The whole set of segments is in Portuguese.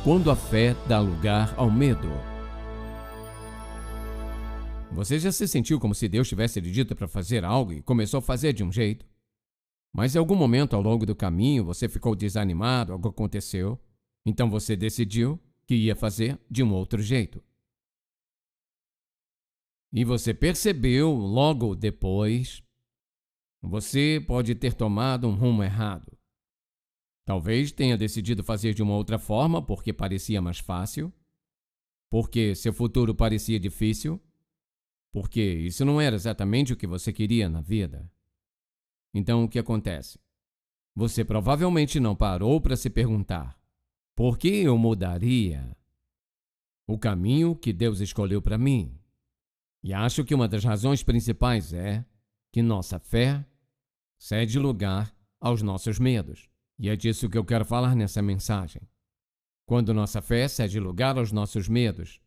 Quando a fé dá lugar ao medo. Você já se sentiu como se Deus tivesse lhe dito para fazer algo e começou a fazer de um jeito? Mas em algum momento ao longo do caminho você ficou desanimado, algo aconteceu, então você decidiu que ia fazer de um outro jeito. E você percebeu logo depois, você pode ter tomado um rumo errado. Talvez tenha decidido fazer de uma outra forma porque parecia mais fácil, porque seu futuro parecia difícil, porque isso não era exatamente o que você queria na vida. Então o que acontece? Você provavelmente não parou para se perguntar: por que eu mudaria o caminho que Deus escolheu para mim? E acho que uma das razões principais é que nossa fé cede lugar aos nossos medos. E é disso que eu quero falar nessa mensagem. Quando nossa fé cede lugar aos nossos medos,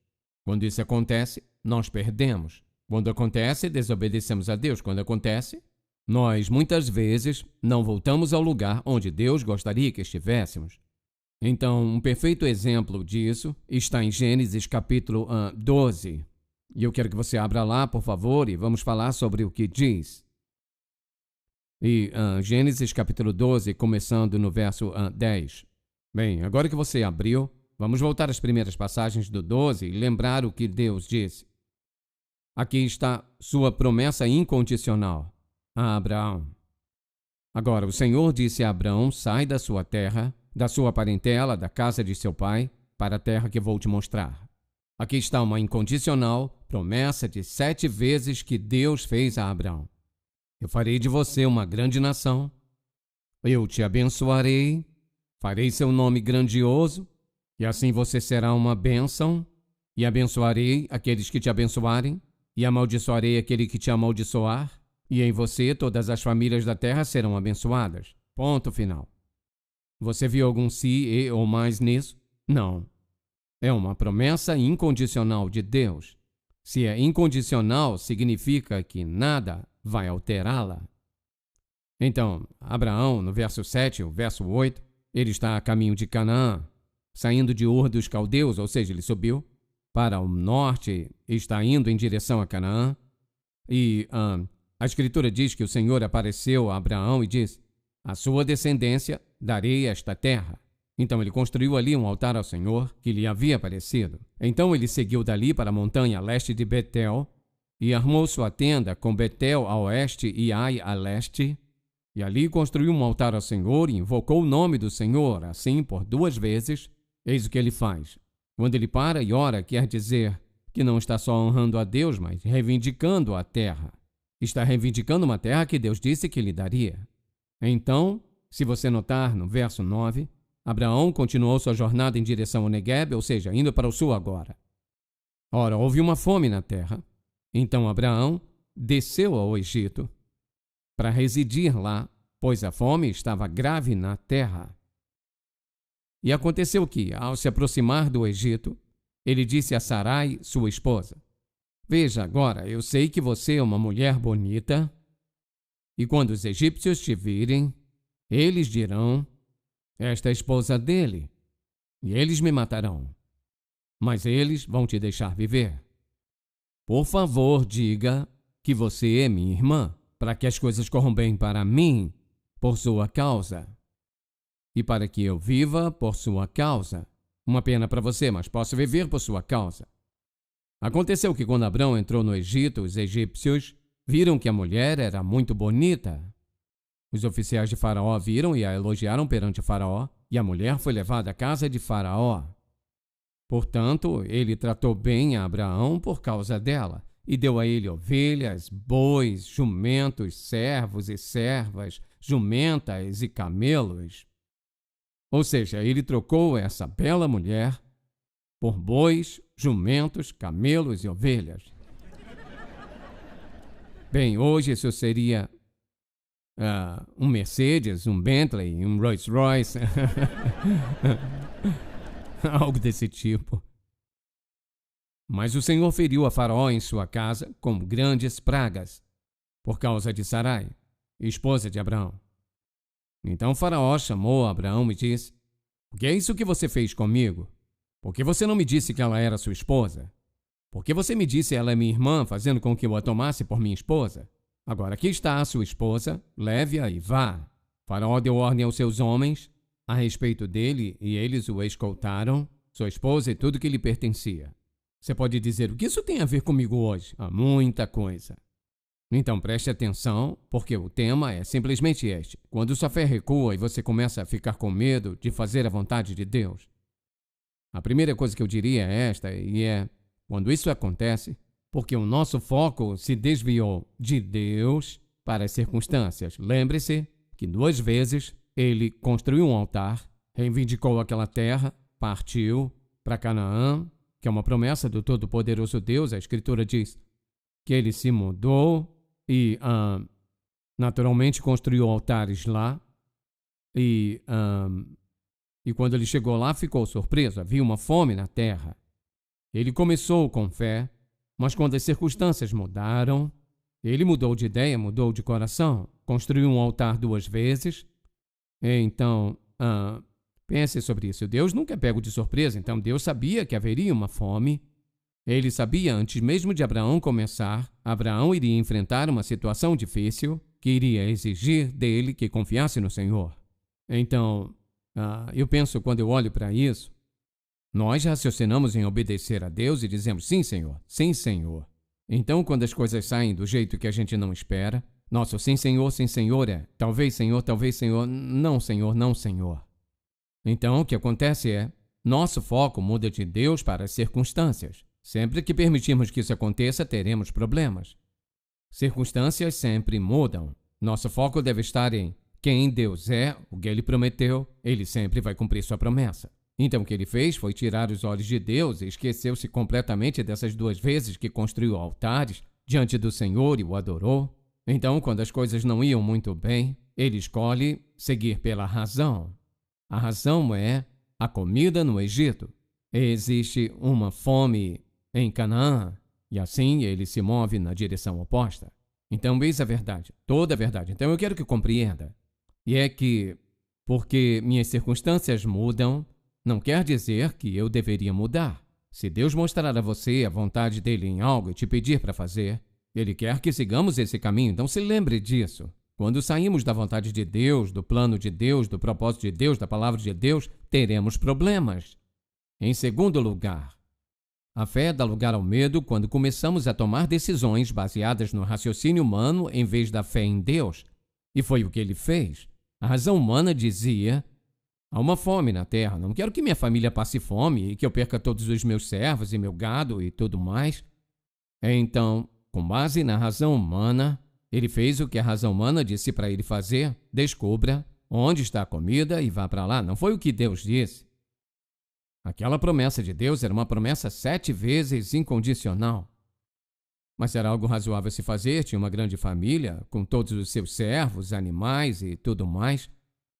quando isso acontece, nós perdemos. Quando acontece, desobedecemos a Deus. Quando acontece, nós muitas vezes não voltamos ao lugar onde Deus gostaria que estivéssemos. Então, um perfeito exemplo disso está em Gênesis capítulo 12. E eu quero que você abra lá, por favor, e vamos falar sobre o que diz. E Gênesis capítulo 12, começando no verso 10. Bem, agora que você abriu, vamos voltar às primeiras passagens do 12 e lembrar o que Deus disse. Aqui está sua promessa incondicional a Abraão. Agora, o Senhor disse a Abraão: sai da sua terra, da sua parentela, da casa de seu pai, para a terra que vou te mostrar. Aqui está uma incondicional promessa de 7 vezes que Deus fez a Abraão. Eu farei de você uma grande nação. Eu te abençoarei, farei seu nome grandioso, e assim você será uma bênção, e abençoarei aqueles que te abençoarem, e amaldiçoarei aquele que te amaldiçoar, e em você todas as famílias da terra serão abençoadas. Ponto final. Você viu algum se e ou mais nisso? Não. É uma promessa incondicional de Deus. Se é incondicional, significa que nada vai alterá-la. Então, Abraão, no verso 7, o verso 8, ele está a caminho de Canaã, saindo de Ur dos Caldeus, ou seja, ele subiu para o norte e está indo em direção a Canaã. E a Escritura diz que o Senhor apareceu a Abraão e disse: a sua descendência darei esta terra. Então ele construiu ali um altar ao Senhor que lhe havia aparecido. Então ele seguiu dali para a montanha a leste de Betel e armou sua tenda com Betel a oeste e Ai a leste. E ali construiu um altar ao Senhor e invocou o nome do Senhor, assim por 2 vezes. Eis o que ele faz. Quando ele para e ora, quer dizer que não está só honrando a Deus, mas reivindicando a terra. Está reivindicando uma terra que Deus disse que lhe daria. Então, se você notar no verso 9, Abraão continuou sua jornada em direção ao Negueb, ou seja, indo para o sul agora. Ora, houve uma fome na terra. Então Abraão desceu ao Egito para residir lá, pois a fome estava grave na terra. E aconteceu que, ao se aproximar do Egito, ele disse a Sarai, sua esposa: veja agora, eu sei que você é uma mulher bonita, e quando os egípcios te virem, eles dirão: esta é a esposa dele, e eles me matarão. Mas eles vão te deixar viver. Por favor, diga que você é minha irmã, para que as coisas corram bem para mim, por sua causa. E para que eu viva por sua causa. Uma pena para você, mas posso viver por sua causa. Aconteceu que quando Abrão entrou no Egito, os egípcios viram que a mulher era muito bonita. Os oficiais de Faraó viram e a elogiaram perante Faraó, e a mulher foi levada à casa de Faraó. Portanto, ele tratou bem a Abraão por causa dela, e deu a ele ovelhas, bois, jumentos, servos e servas, jumentas e camelos. Ou seja, ele trocou essa bela mulher por bois, jumentos, camelos e ovelhas. Bem, hoje isso seria um Mercedes, um Bentley, um Rolls Royce, algo desse tipo. Mas o Senhor feriu a Faraó em sua casa com grandes pragas, por causa de Sarai, esposa de Abraão. Então Faraó chamou Abraão e disse: o que é isso que você fez comigo? Por que você não me disse que ela era sua esposa? Por que você me disse ela é minha irmã, fazendo com que eu a tomasse por minha esposa? Agora aqui está a sua esposa, leve-a e vá. Faraó deu ordem aos seus homens a respeito dele e eles o escoltaram, sua esposa e tudo que lhe pertencia. Você pode dizer, o que isso tem a ver comigo hoje? Há muita coisa. Então preste atenção, porque o tema é simplesmente este. Quando sua fé recua e você começa a ficar com medo de fazer a vontade de Deus. A primeira coisa que eu diria é esta, e é, quando isso acontece, porque o nosso foco se desviou de Deus para as circunstâncias. Lembre-se que 2 vezes ele construiu um altar, reivindicou aquela terra, partiu para Canaã, que é uma promessa do Todo-Poderoso Deus. A Escritura diz que ele se mudou e naturalmente construiu altares lá. E quando ele chegou lá, ficou surpreso. Havia uma fome na terra. Ele começou com fé, mas quando as circunstâncias mudaram, ele mudou de ideia, mudou de coração, construiu um altar 2 vezes. Então, pense sobre isso. Deus nunca é pego de surpresa, então Deus sabia que haveria uma fome. Ele sabia, antes mesmo de Abraão começar, Abraão iria enfrentar uma situação difícil que iria exigir dele que confiasse no Senhor. Então, eu penso, quando eu olho para isso, nós raciocinamos em obedecer a Deus e dizemos, sim, Senhor, sim, Senhor. Então, quando as coisas saem do jeito que a gente não espera, nosso sim, Senhor é talvez, Senhor, não, Senhor, não, Senhor. Então, o que acontece é, nosso foco muda de Deus para as circunstâncias. Sempre que permitirmos que isso aconteça, teremos problemas. Circunstâncias sempre mudam. Nosso foco deve estar em quem Deus é, o que Ele prometeu, Ele sempre vai cumprir sua promessa. Então o que ele fez foi tirar os olhos de Deus e esqueceu-se completamente dessas 2 vezes que construiu altares diante do Senhor e o adorou. Então, quando as coisas não iam muito bem, ele escolhe seguir pela razão. A razão é a comida no Egito. Existe uma fome em Canaã, e assim ele se move na direção oposta. Então, eis a verdade, toda a verdade. Então, eu quero que compreenda. E é que, porque minhas circunstâncias mudam, não quer dizer que eu deveria mudar. Se Deus mostrar a você a vontade dele em algo e te pedir para fazer, ele quer que sigamos esse caminho, então se lembre disso. Quando saímos da vontade de Deus, do plano de Deus, do propósito de Deus, da palavra de Deus, teremos problemas. Em segundo lugar, a fé dá lugar ao medo quando começamos a tomar decisões baseadas no raciocínio humano em vez da fé em Deus. E foi o que ele fez. A razão humana dizia: há uma fome na terra, não quero que minha família passe fome e que eu perca todos os meus servos e meu gado e tudo mais. Então, com base na razão humana, ele fez o que a razão humana disse para ele fazer: descubra onde está a comida e vá para lá. Não foi o que Deus disse. Aquela promessa de Deus era uma promessa 7 vezes incondicional. Mas era algo razoável a se fazer, tinha uma grande família, com todos os seus servos, animais e tudo mais.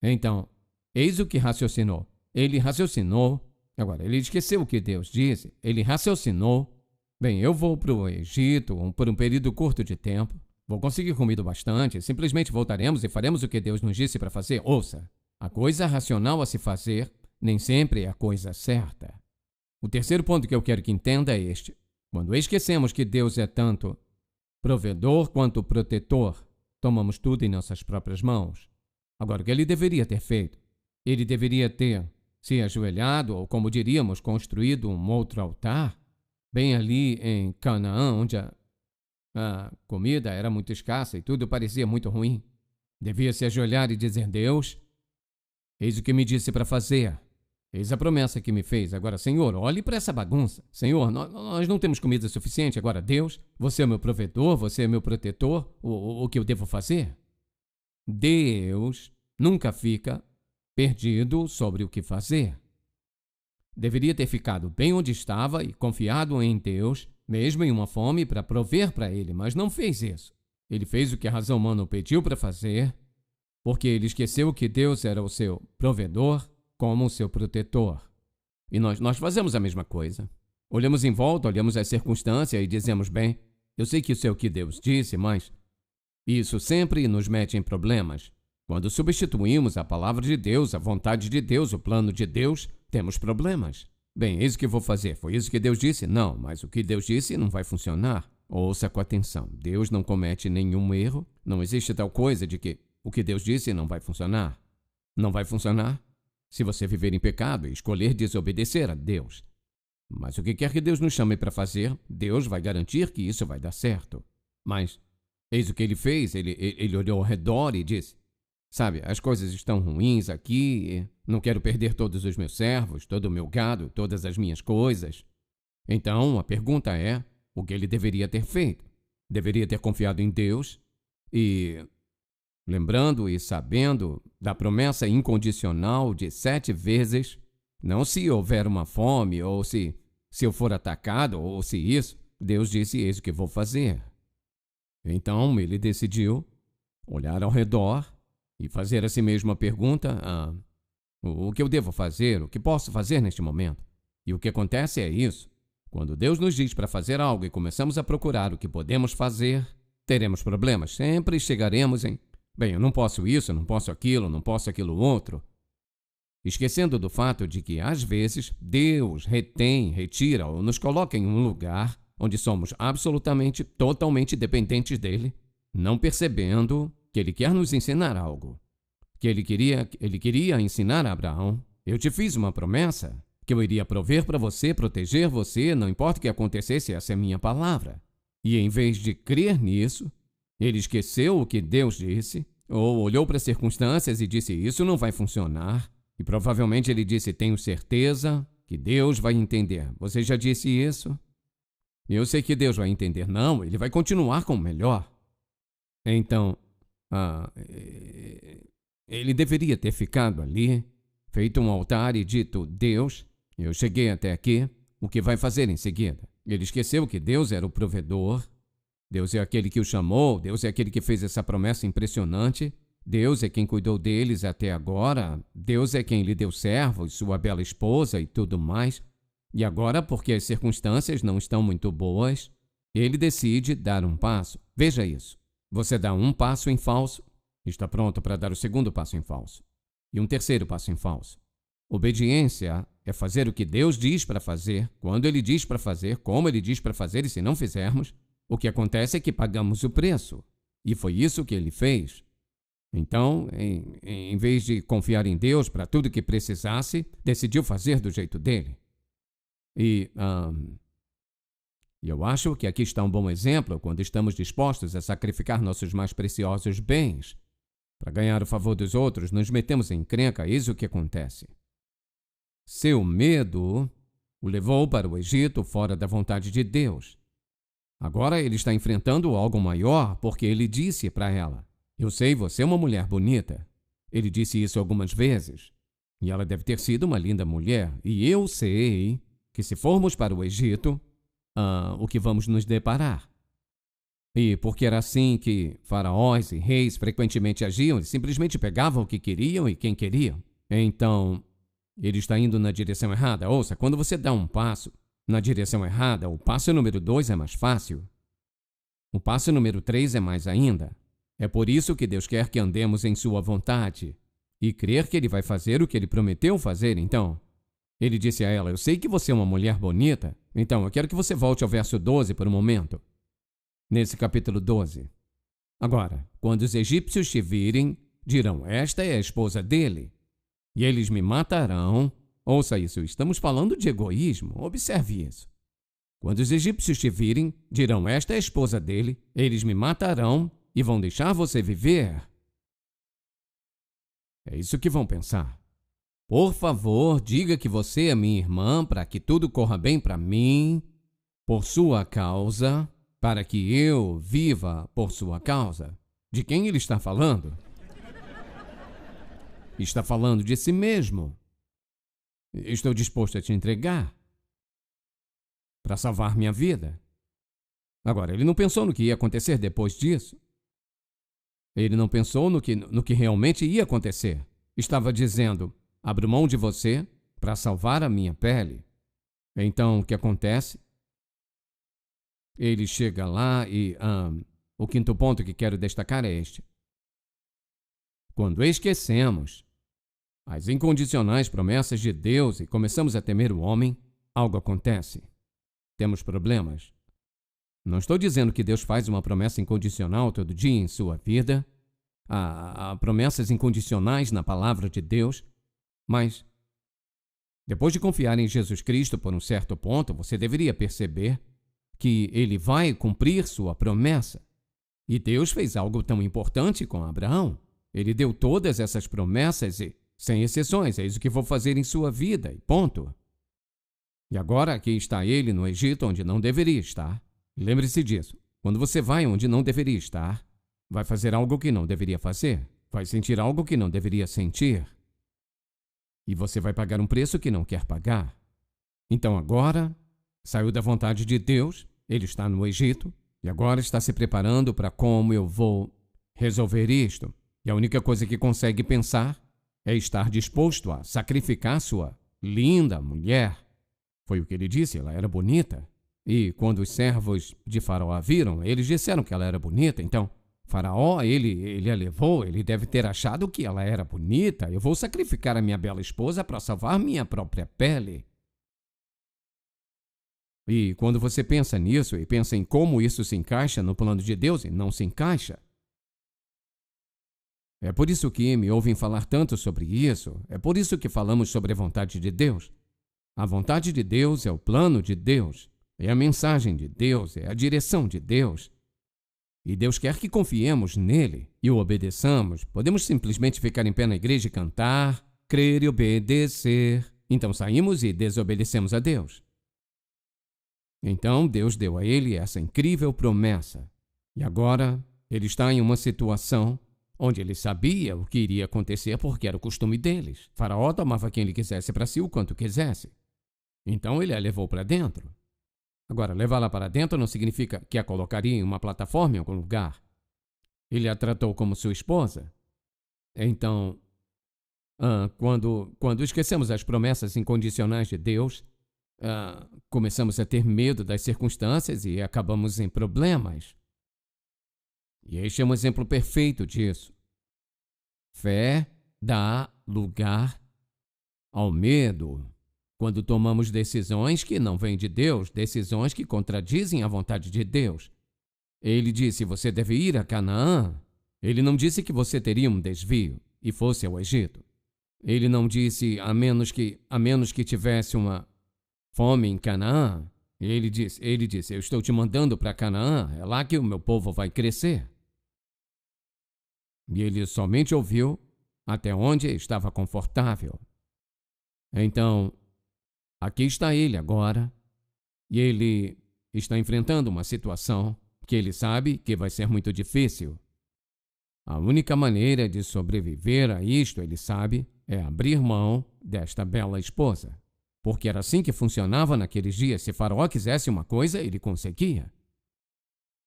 Então, eis o que raciocinou. Ele raciocinou. Agora, ele esqueceu o que Deus disse. Ele raciocinou. Bem, eu vou para o Egito por um período curto de tempo. Vou conseguir comida bastante. Simplesmente voltaremos e faremos o que Deus nos disse para fazer. Ouça, a coisa racional a se fazer nem sempre é a coisa certa. O terceiro ponto que eu quero que entenda é este. Quando esquecemos que Deus é tanto provedor quanto protetor, tomamos tudo em nossas próprias mãos. Agora, o que ele deveria ter feito? Ele deveria ter se ajoelhado, ou como diríamos, construído um outro altar, bem ali em Canaã, onde a comida era muito escassa e tudo parecia muito ruim. Devia se ajoelhar e dizer: Deus, eis o que me disse para fazer. Eis a promessa que me fez. Agora, Senhor, olhe para essa bagunça. Senhor, nós não temos comida suficiente. Agora, Deus, você é meu provedor, você é meu protetor. O que eu devo fazer? Deus nunca fica perdido sobre o que fazer. Deveria ter ficado bem onde estava e confiado em Deus, mesmo em uma fome, para prover para ele, mas não fez isso. Ele fez o que a razão humana o pediu para fazer, porque ele esqueceu que Deus era o seu provedor como o seu protetor. E nós fazemos a mesma coisa. Olhamos em volta, olhamos as circunstâncias e dizemos: bem, eu sei que isso é o que Deus disse, mas isso sempre nos mete em problemas. Quando substituímos a palavra de Deus, a vontade de Deus, o plano de Deus, temos problemas. Bem, eis o que vou fazer. Foi isso que Deus disse? Não, mas o que Deus disse não vai funcionar. Ouça com atenção. Deus não comete nenhum erro. Não existe tal coisa de que o que Deus disse não vai funcionar. Não vai funcionar se você viver em pecado e escolher desobedecer a Deus. Mas o que quer que Deus nos chame para fazer, Deus vai garantir que isso vai dar certo. Mas eis o que ele fez. Ele olhou ao redor e disse: sabe, as coisas estão ruins aqui, não quero perder todos os meus servos, todo o meu gado, todas as minhas coisas. Então, a pergunta é, o que ele deveria ter feito? Deveria ter confiado em Deus e, lembrando e sabendo da promessa incondicional de 7 vezes, não se houver uma fome, ou se eu for atacado, ou se isso, Deus disse, eis o que vou fazer. Então, ele decidiu olhar ao redor e fazer a si mesmo a pergunta, o que eu devo fazer, o que posso fazer neste momento? E o que acontece é isso. Quando Deus nos diz para fazer algo e começamos a procurar o que podemos fazer, teremos problemas. Sempre chegaremos em, bem, eu não posso isso, não posso aquilo outro. Esquecendo do fato de que, às vezes, Deus retira ou nos coloca em um lugar onde somos absolutamente, totalmente dependentes dele, não percebendo que ele quer nos ensinar algo. Que ele queria ensinar a Abraão: eu te fiz uma promessa, que eu iria prover para você, proteger você, não importa o que acontecesse, essa é minha palavra. E em vez de crer nisso, ele esqueceu o que Deus disse, ou olhou para as circunstâncias e disse, isso não vai funcionar. E provavelmente ele disse, tenho certeza que Deus vai entender. Você já disse isso? Eu sei que Deus vai entender. Não, ele vai continuar com o melhor. Então, ele deveria ter ficado ali, feito um altar e dito, Deus, eu cheguei até aqui, o que vai fazer em seguida? Ele esqueceu que Deus era o provedor, Deus é aquele que o chamou, Deus é aquele que fez essa promessa impressionante, Deus é quem cuidou deles até agora, Deus é quem lhe deu servos, sua bela esposa e tudo mais. E agora, porque as circunstâncias não estão muito boas, ele decide dar um passo. Veja isso. Você dá um passo em falso, está pronto para dar o segundo passo em falso. E um terceiro passo em falso. Obediência é fazer o que Deus diz para fazer, quando Ele diz para fazer, como Ele diz para fazer, e se não fizermos, o que acontece é que pagamos o preço. E foi isso que Ele fez. Então, em vez de confiar em Deus para tudo que precisasse, decidiu fazer do jeito dele. E eu acho que aqui está um bom exemplo quando estamos dispostos a sacrificar nossos mais preciosos bens. Para ganhar o favor dos outros, nos metemos em encrenca, eis o que acontece. Seu medo o levou para o Egito fora da vontade de Deus. Agora ele está enfrentando algo maior porque ele disse para ela, eu sei, você é uma mulher bonita. Ele disse isso algumas vezes. E ela deve ter sido uma linda mulher. E eu sei que se formos para o Egito, o que vamos nos deparar? E porque era assim que faraós e reis frequentemente agiam, eles simplesmente pegavam o que queriam e quem queriam. Então, ele está indo na direção errada. Ouça, quando você dá um passo na direção errada, o passo número 2 é mais fácil. O passo número 3 é mais ainda. É por isso que Deus quer que andemos em sua vontade e crer que Ele vai fazer o que Ele prometeu fazer. Então, ele disse a ela, eu sei que você é uma mulher bonita, então eu quero que você volte ao verso 12 por um momento. Nesse capítulo 12. Agora, quando os egípcios te virem, dirão, esta é a esposa dele, e eles me matarão. Ouça isso, estamos falando de egoísmo, observe isso. Quando os egípcios te virem, dirão, esta é a esposa dele, eles me matarão e vão deixar você viver. É isso que vão pensar. Por favor, diga que você é minha irmã para que tudo corra bem para mim, por sua causa, para que eu viva por sua causa. De quem ele está falando? Está falando de si mesmo. Estou disposto a te entregar para salvar minha vida. Agora, ele não pensou no que ia acontecer depois disso. Ele não pensou no que realmente ia acontecer. Estava dizendo, abro mão de você para salvar a minha pele. Então, o que acontece? Ele chega lá e o quinto ponto que quero destacar é este. Quando esquecemos as incondicionais promessas de Deus e começamos a temer o homem, algo acontece. Temos problemas. Não estou dizendo que Deus faz uma promessa incondicional todo dia em sua vida. Há promessas incondicionais na palavra de Deus, mas depois de confiar em Jesus Cristo por um certo ponto, você deveria perceber que Ele vai cumprir sua promessa. E Deus fez algo tão importante com Abraão. Ele deu todas essas promessas e, sem exceções, é isso que vou fazer em sua vida, e ponto. E agora aqui está ele no Egito, onde não deveria estar. Lembre-se disso. Quando você vai onde não deveria estar, vai fazer algo que não deveria fazer. Vai sentir algo que não deveria sentir. E você vai pagar um preço que não quer pagar. Então agora, saiu da vontade de Deus, ele está no Egito, e agora está se preparando para como eu vou resolver isto. E a única coisa que consegue pensar é estar disposto a sacrificar sua linda mulher. Foi o que ele disse, ela era bonita. E quando os servos de Faraó a viram, eles disseram que ela era bonita. Então, Faraó, ele a levou, ele deve ter achado que ela era bonita. Eu vou sacrificar a minha bela esposa para salvar minha própria pele. E quando você pensa nisso e pensa em como isso se encaixa no plano de Deus, e não se encaixa. É por isso que me ouvem falar tanto sobre isso. É por isso que falamos sobre a vontade de Deus. A vontade de Deus é o plano de Deus. É a mensagem de Deus, é a direção de Deus. E Deus quer que confiemos nele e o obedeçamos. Podemos simplesmente ficar em pé na igreja e cantar, crer e obedecer. Então saímos e desobedecemos a Deus. Então Deus deu a ele essa incrível promessa. E agora ele está em uma situação onde ele sabia o que iria acontecer porque era o costume deles. Faraó tomava quem ele quisesse para si o quanto quisesse. Então ele a levou para dentro. Agora, levá-la para dentro não significa que a colocaria em uma plataforma em algum lugar. Ele a tratou como sua esposa. Então, quando esquecemos as promessas incondicionais de Deus, começamos a ter medo das circunstâncias e acabamos em problemas. E este é um exemplo perfeito disso. Fé dá lugar ao medo. Quando tomamos decisões que não vêm de Deus, decisões que contradizem a vontade de Deus. Ele disse, você deve ir a Canaã. Ele não disse que você teria um desvio e fosse ao Egito. Ele não disse, a menos que tivesse uma fome em Canaã. Ele disse, eu estou te mandando para Canaã, é lá que o meu povo vai crescer. E ele somente ouviu até onde estava confortável. Então, aqui está ele agora, e ele está enfrentando uma situação que ele sabe que vai ser muito difícil. A única maneira de sobreviver a isto, ele sabe, é abrir mão desta bela esposa. Porque era assim que funcionava naqueles dias. Se Faraó quisesse uma coisa, ele conseguia.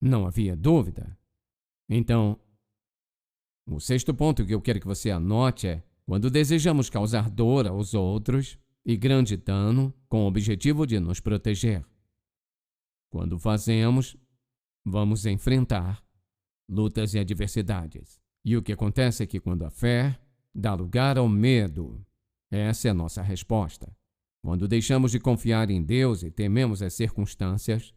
Não havia dúvida. Então, o sexto ponto que eu quero que você anote é: quando desejamos causar dor aos outros e grande dano com o objetivo de nos proteger. Quando fazemos, vamos enfrentar lutas e adversidades. E o que acontece é que quando a fé dá lugar ao medo, essa é a nossa resposta. Quando deixamos de confiar em Deus e tememos as circunstâncias,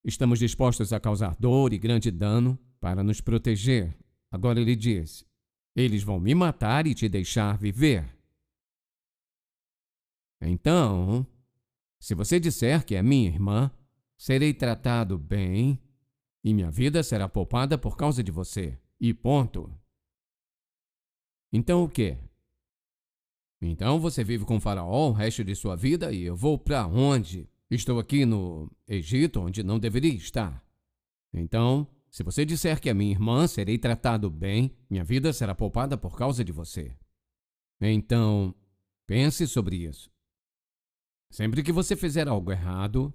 estamos dispostos a causar dor e grande dano para nos proteger. Agora ele diz, eles vão me matar e te deixar viver. Então, se você disser que é minha irmã, serei tratado bem e minha vida será poupada por causa de você. E ponto. Então o quê? Então você vive com Faraó o resto de sua vida e eu vou para onde? Estou aqui no Egito, onde não deveria estar. Então, se você disser que é minha irmã, serei tratado bem, minha vida será poupada por causa de você. Então, pense sobre isso. Sempre que você fizer algo errado,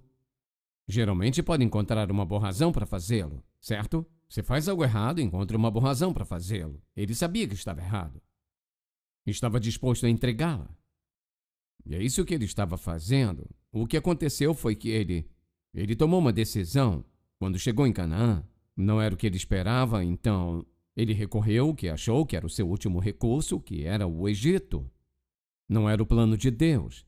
geralmente pode encontrar uma boa razão para fazê-lo, certo? Se faz algo errado, encontra uma boa razão para fazê-lo. Ele sabia que estava errado. Estava disposto a entregá-la. E é isso que ele estava fazendo. O que aconteceu foi que ele tomou uma decisão. Quando chegou em Canaã, não era o que ele esperava, então ele recorreu ao que achou que era o seu último recurso, que era o Egito. Não era o plano de Deus.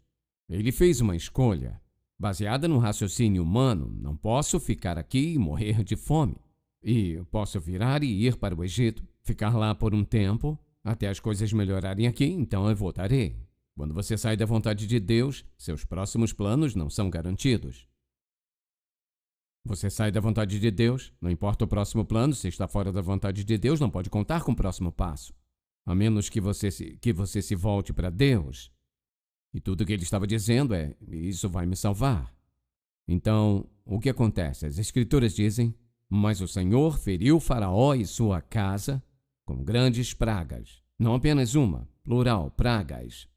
Ele fez uma escolha. baseada no raciocínio humano, não posso ficar aqui e morrer de fome. E posso virar e ir para o Egito, ficar lá por um tempo, até as coisas melhorarem aqui, então eu voltarei. Quando você sai da vontade de Deus, seus próximos planos não são garantidos. Você sai da vontade de Deus, não importa o próximo plano, se está fora da vontade de Deus, não pode contar com o próximo passo. A menos que você se volte para Deus. E tudo o que ele estava dizendo é, isso vai me salvar. Então, o que acontece? As Escrituras dizem, mas o Senhor feriu Faraó e sua casa com grandes pragas. Não apenas uma, plural, pragas.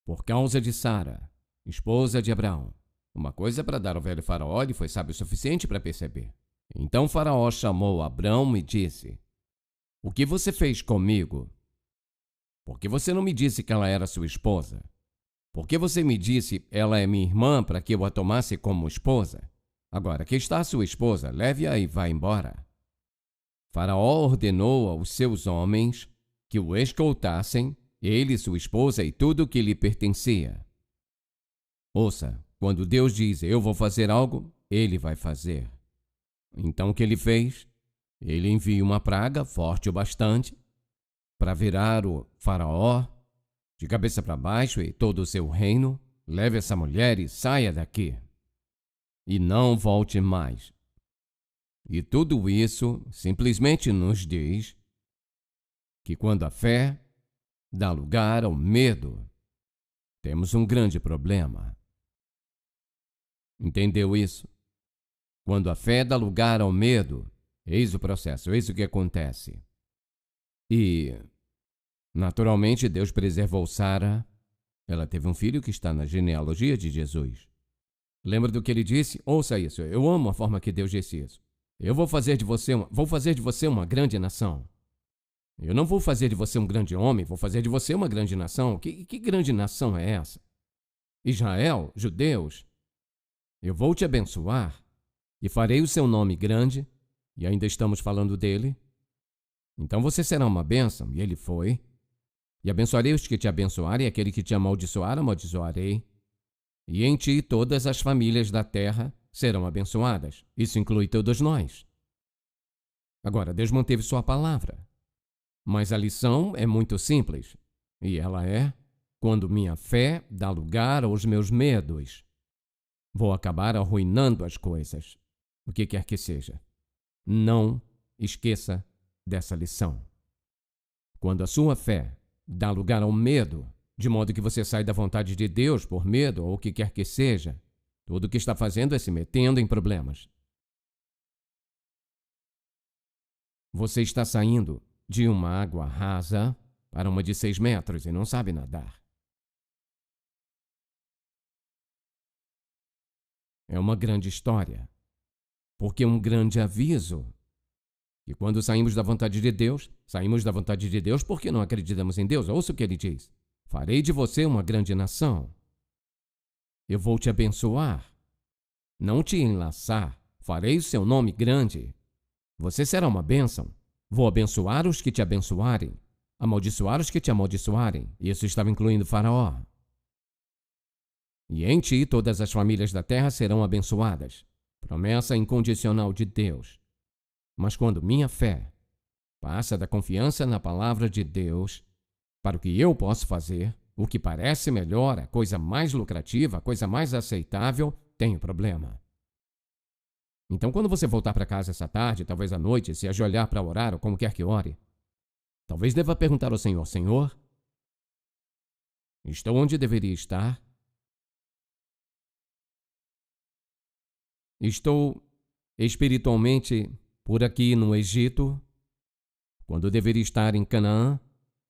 Por causa de Sara, esposa de Abraão. Uma coisa para dar ao velho Faraó, ele foi sábio o suficiente para perceber. Então Faraó chamou Abrão e disse, o que você fez comigo? Por que você não me disse que ela era sua esposa? Por que você me disse, ela é minha irmã, para que eu a tomasse como esposa? Agora, aqui está a sua esposa, leve-a e vá embora. Faraó ordenou aos seus homens que o escoltassem, ele, sua esposa e tudo o que lhe pertencia. Ouça, quando Deus diz, eu vou fazer algo, ele vai fazer. Então o que ele fez? Ele envia uma praga forte o bastante para virar o Faraó de cabeça para baixo e todo o seu reino. Leve essa mulher e saia daqui. E não volte mais. E tudo isso simplesmente nos diz que quando a fé dá lugar ao medo, temos um grande problema. Entendeu isso? Quando a fé dá lugar ao medo, eis o processo, eis o que acontece. E, naturalmente, Deus preservou Sara. Ela teve um filho que está na genealogia de Jesus. Lembra do que ele disse? Ouça isso, eu amo a forma que Deus disse isso. Eu vou fazer de você uma grande nação. Eu não vou fazer de você um grande homem, vou fazer de você uma grande nação. Que grande nação é essa? Israel, judeus, eu vou te abençoar e farei o seu nome grande, e ainda estamos falando dele. Então você será uma bênção, e ele foi. E abençoarei os que te abençoarem, e aquele que te amaldiçoar, amaldiçoarei. E em ti todas as famílias da terra serão abençoadas. Isso inclui todos nós. Agora, Deus manteve sua palavra. Mas a lição é muito simples. E ela é, quando minha fé dá lugar aos meus medos, vou acabar arruinando as coisas. O que quer que seja. Não esqueça dessa lição. Quando a sua fé dá lugar ao medo, de modo que você sai da vontade de Deus por medo ou o que quer que seja, tudo o que está fazendo é se metendo em problemas. Você está saindo de uma água rasa para uma de 6 metros e não sabe nadar. É uma grande história, porque é um grande aviso. E quando saímos da vontade de Deus porque não acreditamos em Deus. Ouça o que ele diz. Farei de você uma grande nação. Eu vou te abençoar. Não te enlaçar. Farei o seu nome grande. Você será uma bênção. Vou abençoar os que te abençoarem. Amaldiçoar os que te amaldiçoarem. Isso estava incluindo Faraó. E em ti todas as famílias da terra serão abençoadas. Promessa incondicional de Deus. Mas quando minha fé passa da confiança na palavra de Deus para o que eu posso fazer, o que parece melhor, a coisa mais lucrativa, a coisa mais aceitável, tenho problema. Então, quando você voltar para casa essa tarde, talvez à noite, se ajoelhar para orar ou como quer que ore, talvez deva perguntar ao Senhor, Senhor, estou onde deveria estar? Estou espiritualmente por aqui no Egito, quando deveria estar em Canaã,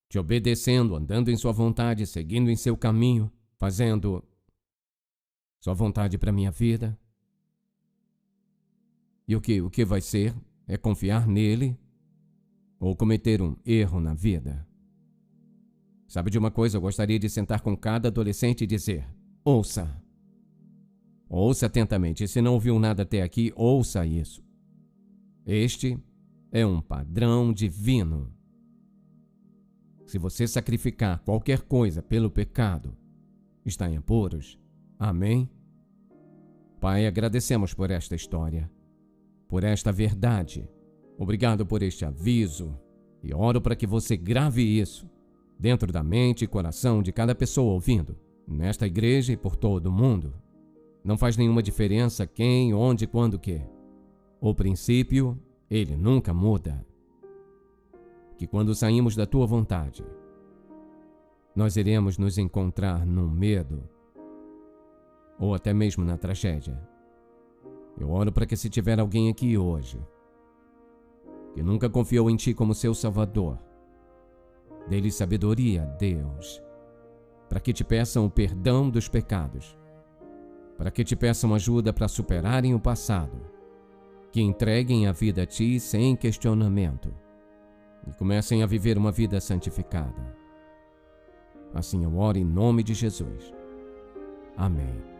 te obedecendo, andando em sua vontade, seguindo em seu caminho, fazendo sua vontade para minha vida. E o que vai ser é confiar nele ou cometer um erro na vida. Sabe de uma coisa? Eu gostaria de sentar com cada adolescente e dizer, ouça atentamente, e se não ouviu nada até aqui, ouça isso. Este é um padrão divino. Se você sacrificar qualquer coisa pelo pecado, está em apuros. Amém? Pai, agradecemos por esta história, por esta verdade. Obrigado por este aviso e oro para que você grave isso dentro da mente e coração de cada pessoa ouvindo, nesta igreja e por todo o mundo. Não faz nenhuma diferença quem, onde, quando, o quê. O princípio, ele nunca muda. Que quando saímos da tua vontade, nós iremos nos encontrar no medo ou até mesmo na tragédia. Eu oro para que se tiver alguém aqui hoje que nunca confiou em Ti como seu Salvador, dê-lhe sabedoria, Deus, para que Te peçam o perdão dos pecados, para que Te peçam ajuda para superarem o passado, que entreguem a vida a Ti sem questionamento e comecem a viver uma vida santificada. Assim eu oro em nome de Jesus. Amém.